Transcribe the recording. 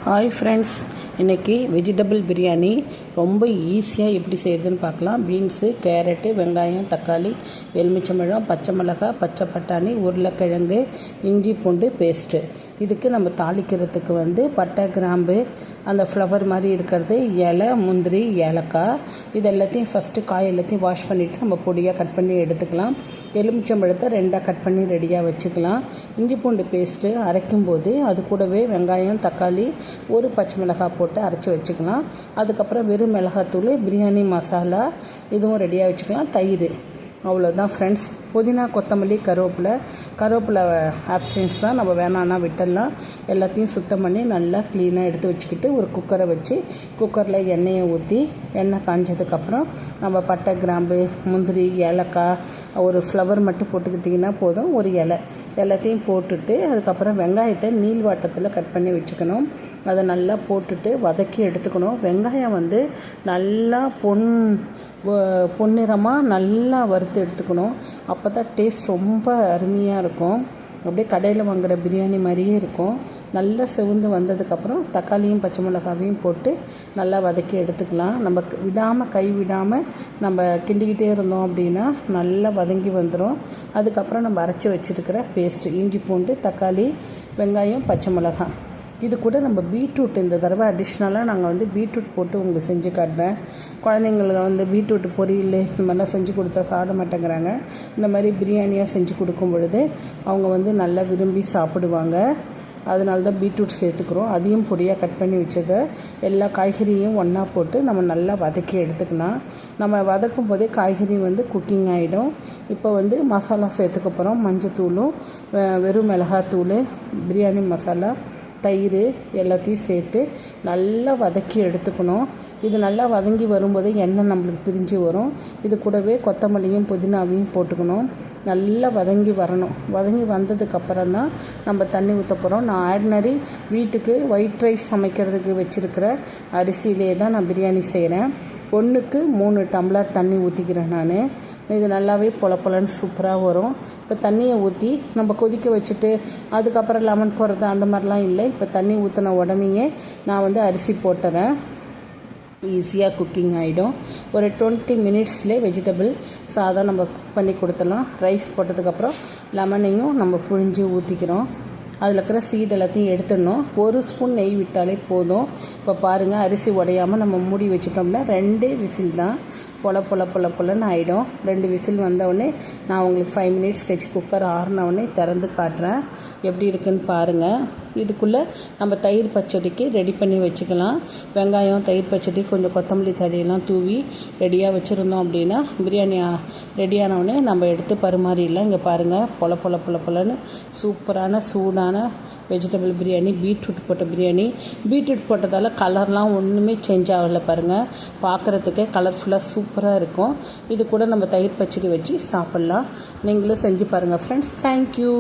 Hi friends, இன்றைக்கி vegetable biryani ரொம்ப ஈஸியாக எப்படி செய்கிறதுன்னு பார்க்கலாம். பீன்ஸு, கேரட்டு, வெங்காயம், தக்காளி, எலுமிச்சம்பழம், பச்சை மிளகாய், பச்சை பட்டாணி, உருளைக்கிழங்கு, இஞ்சி பூண்டு பேஸ்ட்டு. இதுக்கு நம்ம தாளிக்கிறதுக்கு பட்டை, கிராம்பு, அந்த ஃப்ளவர் மாதிரி இருக்கிறது, இலை, முந்திரி, ஏலக்காய், இது எல்லாத்தையும் ஃபஸ்ட்டு காய் எல்லாத்தையும் வாஷ் பண்ணிவிட்டு நம்ம பொடியாக கட் பண்ணி எடுத்துக்கலாம். எலுமிச்சம்பழத்தை ரெண்டாக கட் பண்ணி ரெடியாக வச்சுக்கலாம். இஞ்சி பூண்டு பேஸ்ட்டு அரைக்கும்போது அது கூடவே வெங்காயம், தக்காளி, ஒரு பச்சை மிளகாய் போட்டு அரைச்சி வச்சுக்கலாம். அதுக்கப்புறம் வெறும் மிளகாத்தூள், பிரியாணி மசாலா இதுவும் ரெடியாக வச்சுக்கலாம். தயிர், அவ்வளோதான் ஃப்ரெண்ட்ஸ். புதினா, கொத்தமல்லி, கருவேப்பிலை ஆப்ஷன்ஸ் தான், நம்ம வேணான்னா விட்டுடலாம். எல்லாத்தையும் சுத்தம் பண்ணி நல்லா க்ளீனாக எடுத்து வச்சுக்கிட்டு ஒரு குக்கரை வச்சு குக்கரில் எண்ணெயை ஊற்றி எண்ணெய் காஞ்சதுக்கப்புறம் நம்ம பட்டை, கிராம்பு, முந்திரி, ஏலக்காய், ஒரு ஃப்ளவர் மட்டும் போட்டுக்கிட்டிங்கன்னா போதும். ஒரு இலை எல்லாத்தையும் போட்டுட்டு அதுக்கப்புறம் வெங்காயத்தை நீள்வாட்டத்தில் கட் பண்ணி வச்சுக்கணும். அதை நல்லா போட்டுட்டு வதக்கி எடுத்துக்கணும். வெங்காயம் நல்லா பொன்னிறமாக நல்லா வறுத்து எடுத்துக்கணும். அப்போ தான் டேஸ்ட் ரொம்ப அருமையாக இருக்கும். அப்படியே கடையில் வாங்குகிற பிரியாணி மாதிரியே இருக்கும். நல்லா செவந்து வந்ததுக்கப்புறம் தக்காளியும் பச்சை மிளகாவையும் போட்டு நல்லா வதக்கி எடுத்துக்கலாம். நம்ம கை விடாமல் நம்ம கிண்டிக்கிட்டே இருந்தோம் அப்படின்னா நல்லா வதங்கி வந்துடும். அதுக்கப்புறம் நம்ம அரைச்சி வச்சுருக்கிற பேஸ்ட்டு, இஞ்சி பூண்டு, தக்காளி, வெங்காயம், பச்சை மிளகாய், இது கூட நம்ம பீட்ரூட் இந்த தடவை அடிஷ்னலாக நாங்கள் பீட்ரூட் போட்டு உங்களுக்கு செஞ்சு காட்டுறேன். குழந்தைங்களுக்கு பீட்ரூட் பொரியல் இந்த மாதிரிலாம் செஞ்சு கொடுத்தா சாப்பிட மாட்டேங்கிறாங்க. இந்த மாதிரி பிரியாணியாக செஞ்சு கொடுக்கும் பொழுது அவங்க நல்லா விரும்பி சாப்பிடுவாங்க. அதனால தான் பீட்ரூட் சேர்த்துக்கிறோம். அதையும் பொடியாக கட் பண்ணி வச்சதை எல்லா காய்கறியும் ஒன்றா போட்டு நம்ம நல்லா வதக்கி எடுத்துக்கலாம். நம்ம வதக்கும் போதே காய்கறி குக்கிங் ஆகிடும். இப்போ மசாலா சேர்த்துக்க போகிறோம். மஞ்சத்தூளும் வெறும் மிளகாத்தூள், பிரியாணி மசாலா, தயிர் எல்லாத்தையும் சேர்த்து நல்லா வதக்கி எடுத்துக்கணும். இது நல்லா வதங்கி வரும்போது எண்ணெய் நம்மளுக்கு பிரிஞ்சு வரும். இது கூடவே கொத்தமல்லியும் புதினாவையும் போட்டுக்கணும். நல்லா வதங்கி வரணும். வதங்கி வந்ததுக்கப்புறம் தான் நம்ம தண்ணி ஊற்ற போகிறோம். நான் ஆர்டினரி வீட்டுக்கு ஒயிட் ரைஸ் சமைக்கிறதுக்கு வச்சுருக்கிற அரிசியிலே தான் நான் பிரியாணி செய்கிறேன். 1க்கு 3 டம்ளர் தண்ணி ஊற்றிக்கிறேன் நான். இது நல்லாவே பொலன்னு சூப்பராக வரும். இப்போ தண்ணியை ஊற்றி நம்ம கொதிக்க வச்சுட்டு அதுக்கப்புறம் லெமன் போடுறது அந்த மாதிரிலாம் இல்லை. இப்போ தண்ணி ஊற்றின உடனேயே நான் அரிசி போட்டுறேன். ஈஸியாக குக்கிங் ஆகிடும். ஒரு 20 மினிட்ஸ்லேயே வெஜிடபிள் சாதம் நம்ம குக் பண்ணி கொடுத்துடலாம். ரைஸ் போட்டதுக்கப்புறம் லெமனையும் நம்ம புழிஞ்சு ஊற்றிக்கிறோம். அதில் இருக்கிற சீட் எல்லாத்தையும் எடுத்துடணும். 1 ஸ்பூன் நெய் விட்டாலே போதும். இப்போ பாருங்கள், அரிசி உடையாமல் நம்ம மூடி வச்சுட்டோம்னா 2 விசில் தான் பொலன்னு ஆகிடும். 2 விசில் வந்தவுடனே நான் உங்களுக்கு 5 மினிட்ஸ் கழிச்சு குக்கர் ஆறினவுடனே திறந்து காட்டுறேன் எப்படி இருக்குன்னு பாருங்கள். இதுக்குள்ளே நம்ம தயிர் பச்சடிக்கு ரெடி பண்ணி வச்சுக்கலாம். வெங்காயம், தயிர் பச்சடி, கொஞ்சம் கொத்தமல்லி தடியெல்லாம் தூவி ரெடியாக வச்சுருந்தோம் அப்படின்னா பிரியாணி ரெடியானவுடனே நம்ம எடுத்து பரிமாறிடலாம். இங்கே பாருங்கள், பொலன்னு சூப்பரான சூடான வெஜிடபிள் பிரியாணி, பீட்ரூட் போட்ட பிரியாணி. பீட்ரூட் போட்டதால் கலர்லாம் ஒன்றுமே சேஞ்ச் ஆகலை பாருங்கள். பார்க்குறதுக்கே கலர்ஃபுல்லாக சூப்பராக இருக்கும். இது கூட நம்ம தயிர் பச்சடி வச்சு சாப்பிட்லாம். நீங்களும் செஞ்சு பாருங்கள் ஃப்ரெண்ட்ஸ். தேங்க்யூ.